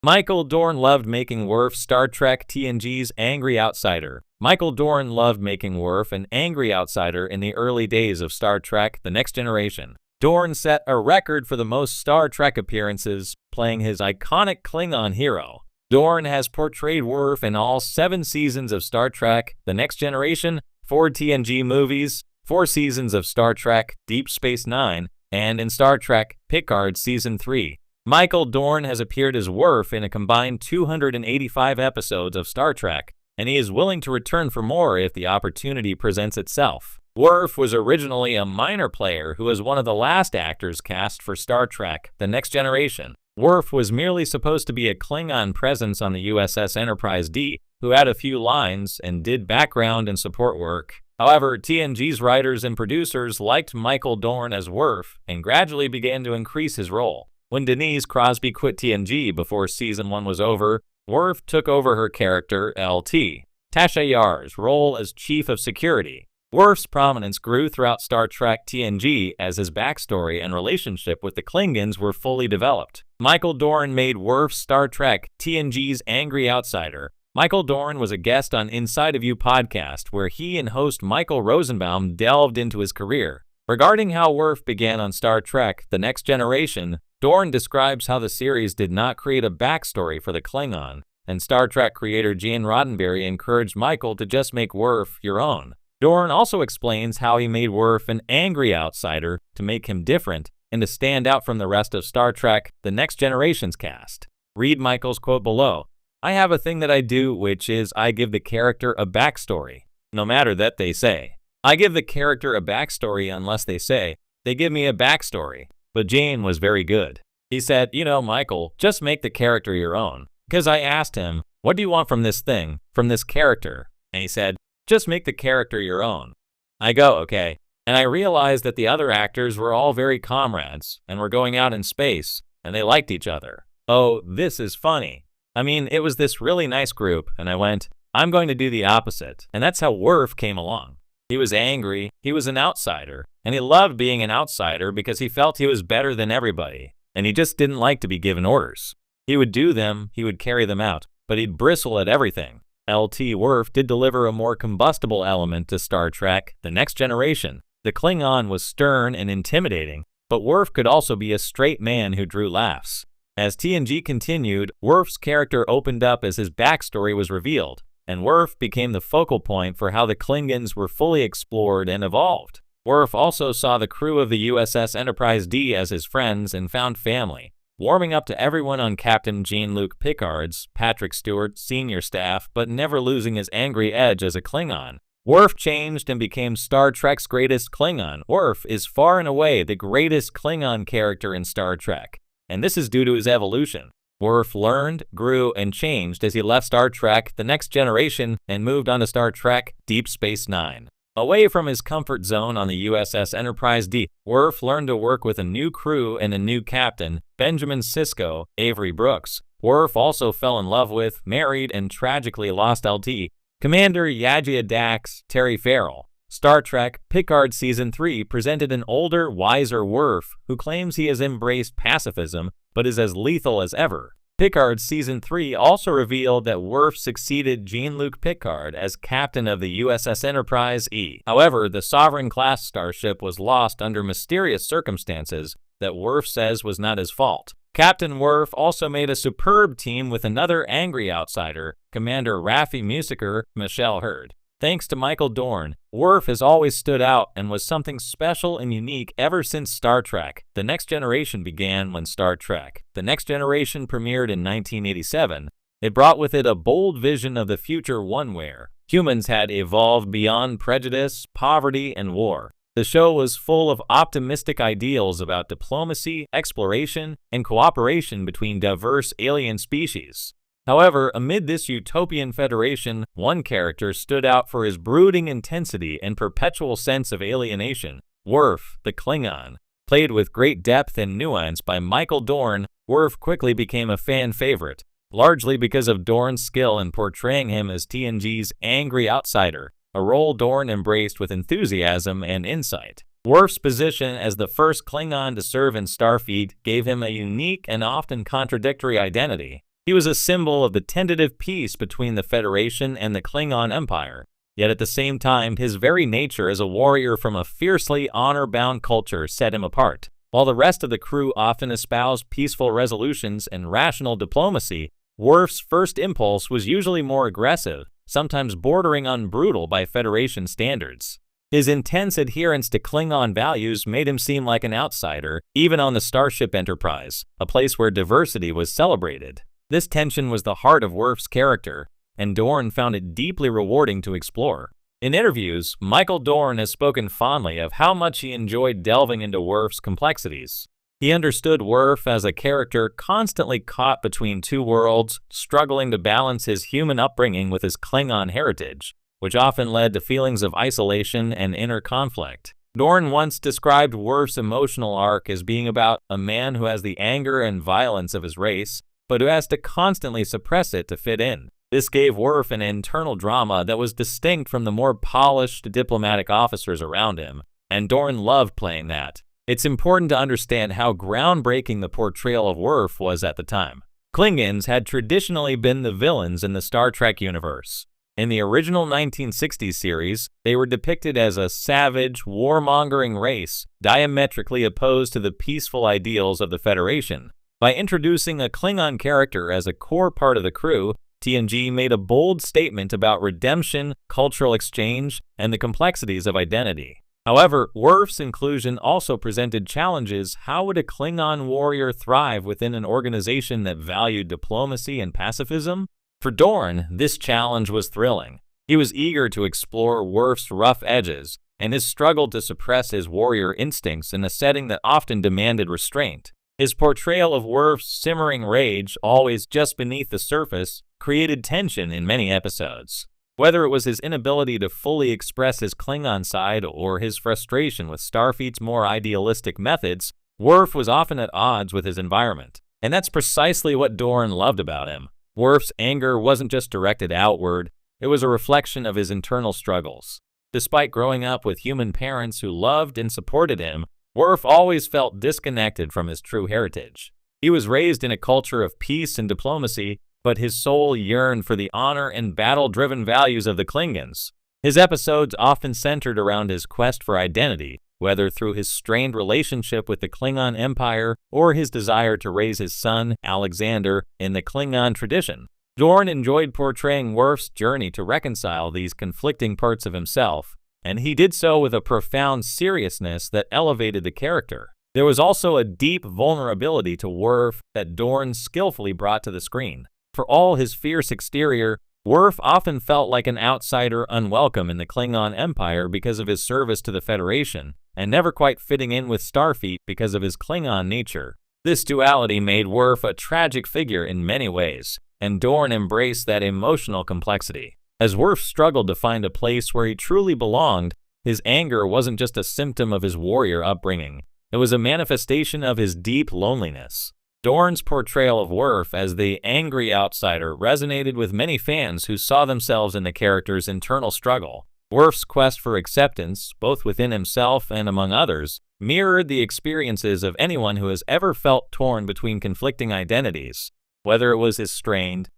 Michael Dorn loved making Worf Star Trek TNG's angry outsider. Michael Dorn loved making Worf an angry outsider in the early days of Star Trek: The Next Generation. Dorn set a record for the most Star Trek appearances, playing his iconic Klingon hero. Dorn has portrayed Worf in all 7 seasons of Star Trek: The Next Generation, 4 TNG movies, 4 seasons of Star Trek: Deep Space Nine, and in Star Trek: Picard Season 3. Michael Dorn has appeared as Worf in a combined 285 episodes of Star Trek, and he is willing to return for more if the opportunity presents itself. Worf was originally a minor player who was one of the last actors cast for Star Trek: The Next Generation. Worf was merely supposed to be a Klingon presence on the USS Enterprise D, who had a few lines and did background and support work. However, TNG's writers and producers liked Michael Dorn as Worf and gradually began to increase his role. When Denise Crosby quit TNG before Season 1 was over, Worf took over her character, LT, Tasha Yar's role as Chief of Security. Worf's prominence grew throughout Star Trek TNG as his backstory and relationship with the Klingons were fully developed. Michael Dorn made Worf Star Trek TNG's angry outsider. Michael Dorn was a guest on Inside of You podcast, where he and host Michael Rosenbaum delved into his career. Regarding how Worf began on Star Trek: The Next Generation, Dorn describes how the series did not create a backstory for the Klingon, and Star Trek creator Gene Roddenberry encouraged Michael to just make Worf your own. Dorn also explains how he made Worf an angry outsider to make him different and to stand out from the rest of Star Trek: The Next Generation's cast. Read Michael's quote below. "I have a thing that I do, which is I give the character a backstory, no matter that they say. I give the character a backstory unless they say they give me a backstory." But Gene was very good. He said, Michael, just make the character your own. Because I asked him, what do you want from this thing, from this character? And he said, just make the character your own. I go, okay. And I realized that the other actors were all very comrades and were going out in space, and they liked each other. Oh, this is funny. I mean, it was this really nice group, and I went, I'm going to do the opposite. And that's how Worf came along. He was angry, he was an outsider, and he loved being an outsider because he felt he was better than everybody, and he just didn't like to be given orders. He would do them, he would carry them out, but he'd bristle at everything. LT Worf did deliver a more combustible element to Star Trek: The Next Generation. The Klingon was stern and intimidating, but Worf could also be a straight man who drew laughs. As TNG continued, Worf's character opened up as his backstory was revealed, and Worf became the focal point for how the Klingons were fully explored and evolved. Worf also saw the crew of the USS Enterprise D as his friends and found family, warming up to everyone on Captain Jean-Luc Picard's, Patrick Stewart, senior staff, but never losing his angry edge as a Klingon. Worf changed and became Star Trek's greatest Klingon. Worf is far and away the greatest Klingon character in Star Trek, and this is due to his evolution. Worf learned, grew, and changed as he left Star Trek: The Next Generation and moved on to Star Trek: Deep Space Nine. Away from his comfort zone on the USS Enterprise D, Worf learned to work with a new crew and a new captain, Benjamin Sisko, Avery Brooks. Worf also fell in love with, married, and tragically lost LT, Commander Yajia Dax, Terry Farrell. Star Trek: Picard Season 3 presented an older, wiser Worf who claims he has embraced pacifism but is as lethal as ever. Picard Season 3 also revealed that Worf succeeded Jean-Luc Picard as captain of the USS Enterprise E. However, the Sovereign-class starship was lost under mysterious circumstances that Worf says was not his fault. Captain Worf also made a superb team with another angry outsider, Commander Raffi Musiker, Michelle Hurd. Thanks to Michael Dorn, Worf has always stood out and was something special and unique ever since Star Trek: The Next Generation began. When Star Trek: The Next Generation premiered in 1987, it brought with it a bold vision of the future, one where humans had evolved beyond prejudice, poverty, and war. The show was full of optimistic ideals about diplomacy, exploration, and cooperation between diverse alien species. However, amid this utopian federation, one character stood out for his brooding intensity and perpetual sense of alienation: Worf, the Klingon. Played with great depth and nuance by Michael Dorn, Worf quickly became a fan favorite, largely because of Dorn's skill in portraying him as TNG's angry outsider, a role Dorn embraced with enthusiasm and insight. Worf's position as the first Klingon to serve in Starfleet gave him a unique and often contradictory identity. He was a symbol of the tentative peace between the Federation and the Klingon Empire. Yet at the same time, his very nature as a warrior from a fiercely honor-bound culture set him apart. While the rest of the crew often espoused peaceful resolutions and rational diplomacy, Worf's first impulse was usually more aggressive, sometimes bordering on brutal by Federation standards. His intense adherence to Klingon values made him seem like an outsider, even on the Starship Enterprise, a place where diversity was celebrated. This tension was the heart of Worf's character, and Dorn found it deeply rewarding to explore. In interviews, Michael Dorn has spoken fondly of how much he enjoyed delving into Worf's complexities. He understood Worf as a character constantly caught between two worlds, struggling to balance his human upbringing with his Klingon heritage, which often led to feelings of isolation and inner conflict. Dorn once described Worf's emotional arc as being about a man who has the anger and violence of his race, but who has to constantly suppress it to fit in. This gave Worf an internal drama that was distinct from the more polished diplomatic officers around him, and Dorn loved playing that. It's important to understand how groundbreaking the portrayal of Worf was at the time. Klingons had traditionally been the villains in the Star Trek universe. In the original 1960s series, they were depicted as a savage, warmongering race, diametrically opposed to the peaceful ideals of the Federation. By introducing a Klingon character as a core part of the crew, TNG made a bold statement about redemption, cultural exchange, and the complexities of identity. However, Worf's inclusion also presented challenges. How would a Klingon warrior thrive within an organization that valued diplomacy and pacifism? For Dorn, this challenge was thrilling. He was eager to explore Worf's rough edges and his struggle to suppress his warrior instincts in a setting that often demanded restraint. His portrayal of Worf's simmering rage, always just beneath the surface, created tension in many episodes. Whether it was his inability to fully express his Klingon side or his frustration with Starfleet's more idealistic methods, Worf was often at odds with his environment. And that's precisely what Dorn loved about him. Worf's anger wasn't just directed outward, it was a reflection of his internal struggles. Despite growing up with human parents who loved and supported him, Worf always felt disconnected from his true heritage. He was raised in a culture of peace and diplomacy, but his soul yearned for the honor and battle-driven values of the Klingons. His episodes often centered around his quest for identity, whether through his strained relationship with the Klingon Empire or his desire to raise his son, Alexander, in the Klingon tradition. Dorn enjoyed portraying Worf's journey to reconcile these conflicting parts of himself, and he did so with a profound seriousness that elevated the character. There was also a deep vulnerability to Worf that Dorn skillfully brought to the screen. For all his fierce exterior, Worf often felt like an outsider unwelcome in the Klingon Empire because of his service to the Federation, and never quite fitting in with Starfleet because of his Klingon nature. This duality made Worf a tragic figure in many ways, and Dorn embraced that emotional complexity. As Worf struggled to find a place where he truly belonged, his anger wasn't just a symptom of his warrior upbringing. It was a manifestation of his deep loneliness. Dorn's portrayal of Worf as the angry outsider resonated with many fans who saw themselves in the character's internal struggle. Worf's quest for acceptance, both within himself and among others, mirrored the experiences of anyone who has ever felt torn between conflicting identities. Whether it was his strained,